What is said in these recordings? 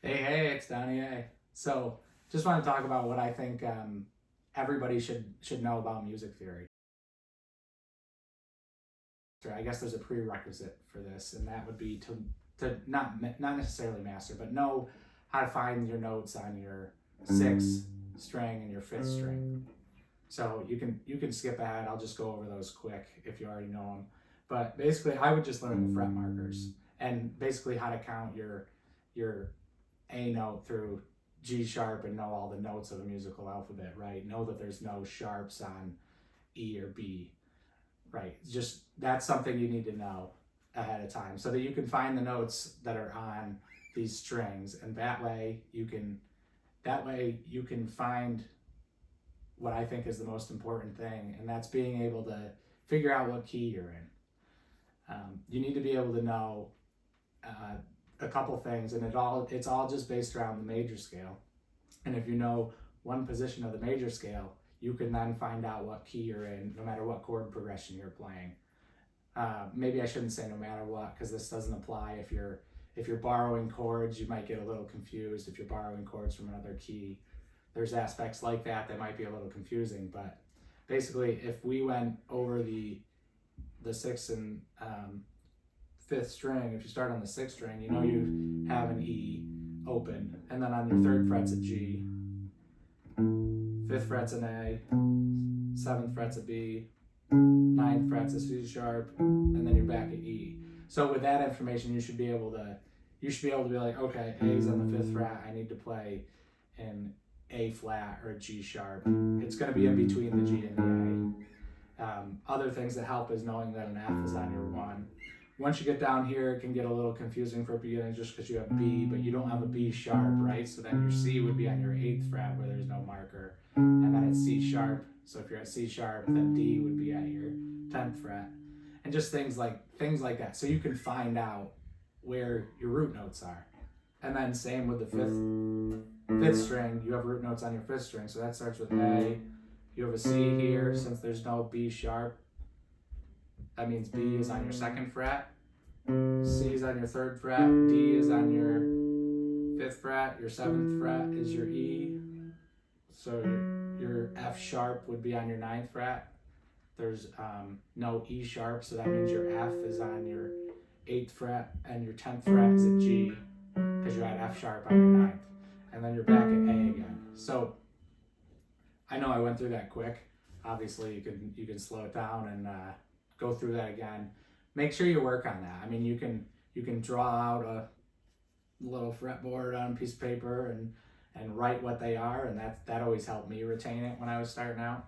Hey, it's Donny. So, just want to talk about what I think everybody should know about music theory. I guess there's a prerequisite for this, and that would be to not necessarily master, but know how to find your notes on your sixth string and your fifth string. So you can skip ahead. I'll just go over those quick if you already know them. But basically, I would just learn the fret markers and basically how to count your A note through G sharp and know all the notes of the musical alphabet, right? Know that there's no sharps on E or B, right? Just that's something you need to know ahead of time so that you can find the notes that are on these strings, and that way you can find what I think is the most important thing, and that's being able to figure out what key you're in. You need to be able to know a couple things, and it's all just based around the major scale. And if you know one position of the major scale, you can then find out what key you're in, no matter what chord progression you're playing. Maybe I shouldn't say no matter what, because this doesn't apply if you're borrowing chords. You might get a little confused if you're borrowing chords from another key. There's aspects like that that might be a little confusing, but basically, if we went over the sixth and fifth string, if you start on the sixth string, you know you have an E open, and then on your third fret's a G, fifth fret's an A, seventh fret's a B, ninth fret's a C sharp, and then you're back at E. So with that information, you should be able to be like, okay, A's on the fifth fret, I need to play in A flat or G sharp. It's going to be in between the G and the A. Other things that help is knowing that an F is on your one. Once you get down here, it can get a little confusing for beginners just because you have B, but you don't have a B sharp, right? So then your C would be on your 8th fret where there's no marker, and then it's C sharp. So if you're at C sharp, then D would be at your 10th fret, and just things like that. So you can find out where your root notes are. And then same with the fifth string, you have root notes on your fifth string. So that starts with A. You have a C here. Since there's no B sharp, that means B is on your 2nd fret, C is on your 3rd fret, D is on your 5th fret, your 7th fret is your E. So your F sharp would be on your 9th fret. There's no E sharp, so that means your F is on your 8th fret, and your 10th fret is a G because you had F sharp on your 9th. And then you're back at A again. So I know I went through that quick. Obviously, you can slow it down and go through that again. Make sure you work on that. I mean, you can draw out a little fretboard on a piece of paper and write what they are, and that always helped me retain it when I was starting out.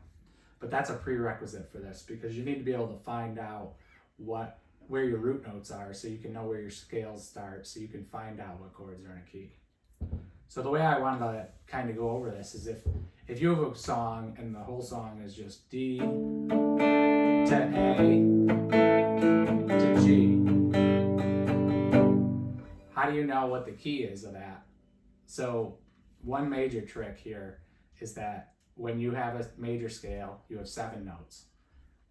But that's a prerequisite for this, because you need to be able to find out where your root notes are, so you can know where your scales start, so you can find out what chords are in a key. So the way I wanted to kind of go over this is if you have a song and the whole song is just D to A to G, how do you know what the key is of that? So one major trick here is that when you have a major scale, you have 7 notes,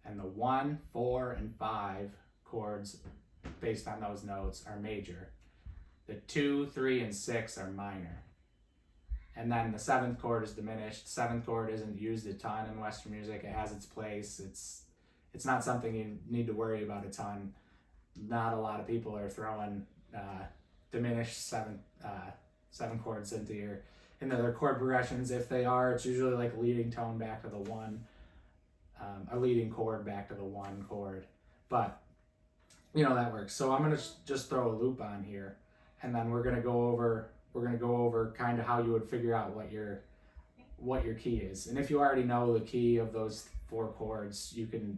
and the 1, 4, and 5 chords based on those notes are major. The 2, 3, and 6 are minor. And then the 7th chord is diminished. The 7th chord isn't used a ton in Western music. It has its place. It's not something you need to worry about a ton. Not a lot of people are throwing diminished 7 chords into their chord progressions. If they are, it's usually like a leading tone back to the 1, a leading chord back to the 1 chord. But that works. So I'm gonna just throw a loop on here, and then we're gonna go over kind of how you would figure out what your key is. And if you already know the key of those 4 chords, you could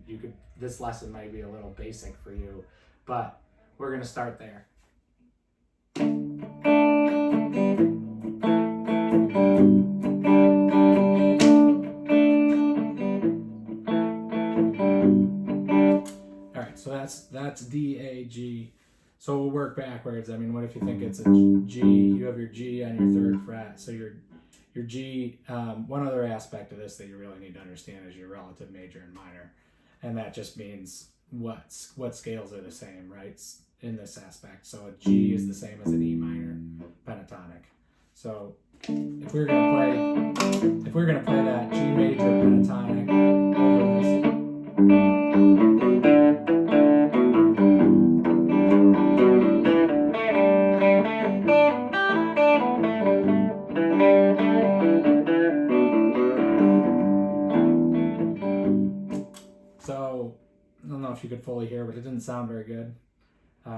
this lesson might be a little basic for you, but we're gonna start there. All right, so that's D, A, G. So we'll work backwards. I mean, what if you think it's a G? You have your G on your 3rd fret. So your G, one other aspect of this that you really need to understand is your relative major and minor. And that just means what scales are the same, right, in this aspect. So a G is the same as an E minor pentatonic. So if we're gonna play that G major pentatonic over this. So I don't know if you could fully hear, but it didn't sound very good.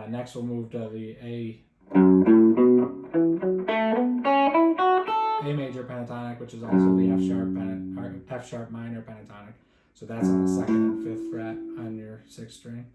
Next we'll move to the A major pentatonic, which is also the F sharp minor pentatonic. So that's on the 2nd and 5th fret on your 6th string.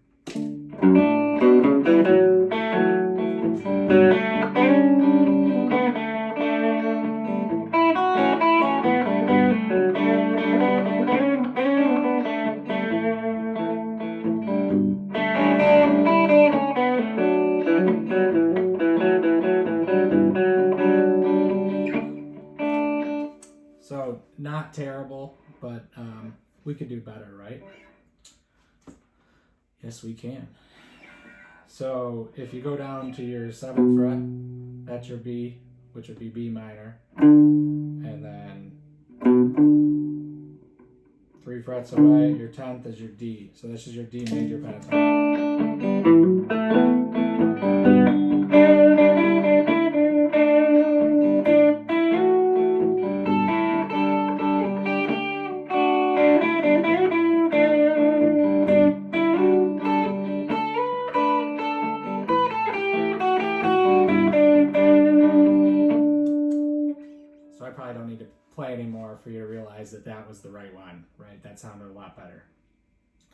So not terrible, but we could do better, right? Yes, we can. So if you go down to your 7th fret, that's your B, which would be B minor, and then 3 frets away, your 10th is your D. So this is your D major pentatonic. So I probably don't need to play anymore for you to realize that that was the right one, right? That sounded a lot better.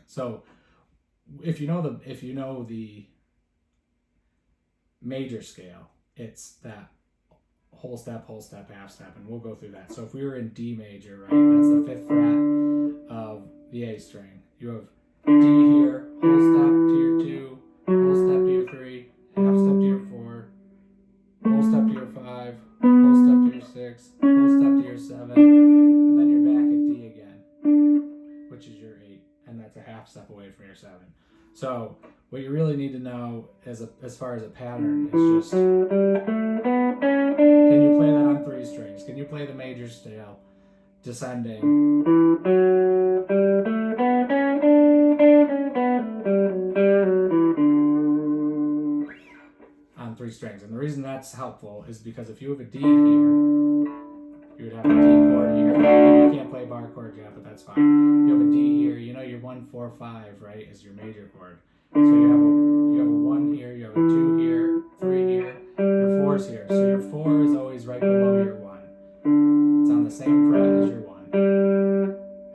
So if you know the major scale, it's that whole step, half step, and we'll go through that. So if we were in D major, right, that's the 5th fret of the A string. You have D here, whole step to your 2, whole step to your 3, half step to your 4, whole step to your 5, whole step to your 6, whole step to your 7, and then you're back at D again, which is your 8, and that's a half step away from your 7. So what you really need to know as far as a pattern is just, can you play that on 3 strings? Can you play the major scale descending? On 3 strings. And the reason that's helpful is because if you have a D here, you would have a D chord here. Maybe you can't play bar chords yet, but that's fine. You have a D here, you know your 1, 4, 5, right, is your major chord. So you have a 1 here, you have a 2 here, 3 here, your 4's here. So your 4 is always right below your 1. It's on the same fret as your 1.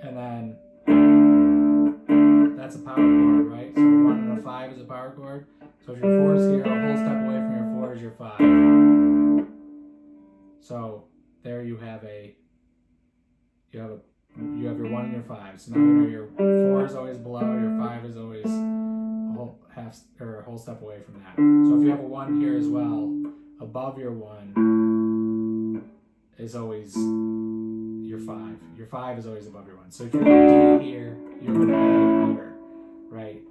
And then that's a power chord, right? So a 1 and a 5 is a power chord. So if your 4's here, a whole step away from your 4 is your 5. So there you have your 1 and your 5. So now you know your 4 is always below, your 5 is always a whole step away from that. So if you have a 1 here as well, above your 1 is always your 5. Your 5 is always above your 1. So if you have a D here, you have an A here, right?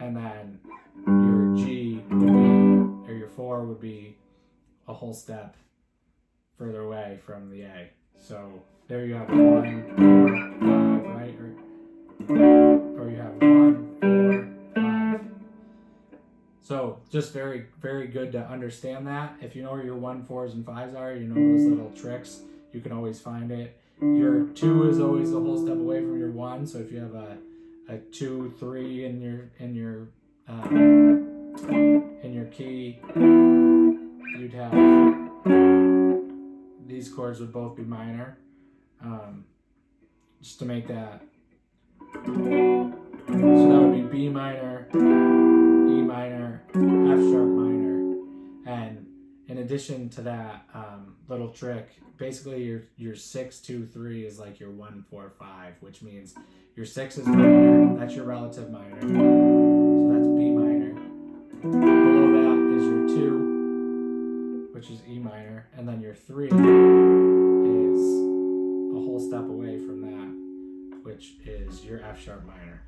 And then your G would be, or your 4 would be a whole step further away from the A. So there you have 1, 4, 5, right? Or you have 1, 4, 5. So just very, very good to understand that. If you know where your 1, 4s, and 5s are, you know those little tricks, you can always find it. Your 2 is always a whole step away from your 1. So if you have a 2, 3 in your key, you'd have these chords would both be minor. Just to make that, so that would be B minor, E minor, F sharp minor, and in addition to that little trick, basically your 6, 2, 3 is like your 1, 4, 5, which means your 6 is minor, that's your relative minor, so that's B minor. Below that is your 2, which is E minor, and then your 3 is a whole step away from that, which is your F sharp minor.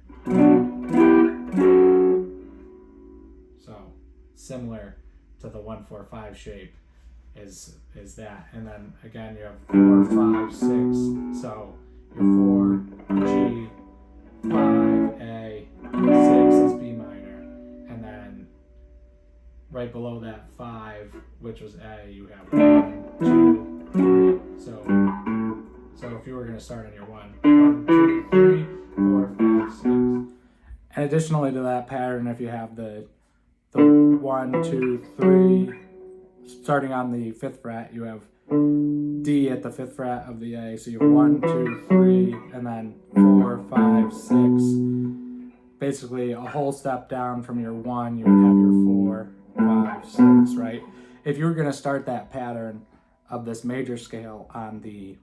So similar to the 1, 4, 5 shape is that. And then again you have 4, 5, 6. So your 4, G, 5, A, 6 is B minor, and then right below that 5, which was A, you have 1, 2, 3. So if you were going to start on your 1, 2, 3, 4, 5, 6. And additionally to that pattern, if you have the 1, 2, 3, starting on the 5th fret, you have D at the 5th fret of the A. So you have 1, 2, 3, and then 4, 5, 6. Basically a whole step down from your 1, you would have your 4, 5, 6, right? If you were going to start that pattern of this major scale on the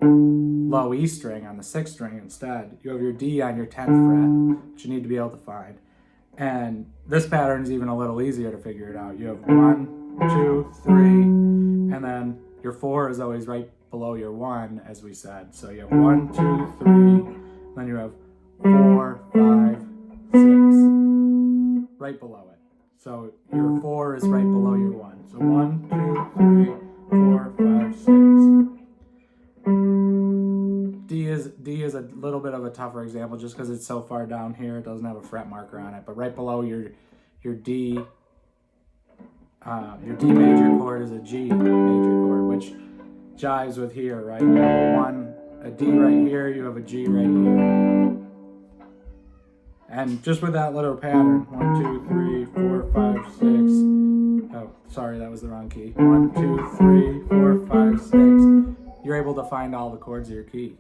low E string, on the 6th string instead, you have your D on your 10th fret, which you need to be able to find. And this pattern is even a little easier to figure it out. You have 1, 2, 3, and then your 4 is always right below your 1, as we said. So you have 1, 2, 3, then you have 4, 5, 6, right below it. So your 4 is right below your 1. So 1, 2, 3, 4, 5, 6. D is a little bit of a tougher example just because it's so far down here. It doesn't have a fret marker on it. But right below your D major chord is a G major chord, which jives with here, right? You have a D right here, you have a G right here. And just with that little pattern, 1, 2, 3, 4, 5, 6. Oh, sorry, that was the wrong key. 1, 2, 3, 4, 5, 6. You're able to find all the chords of your key.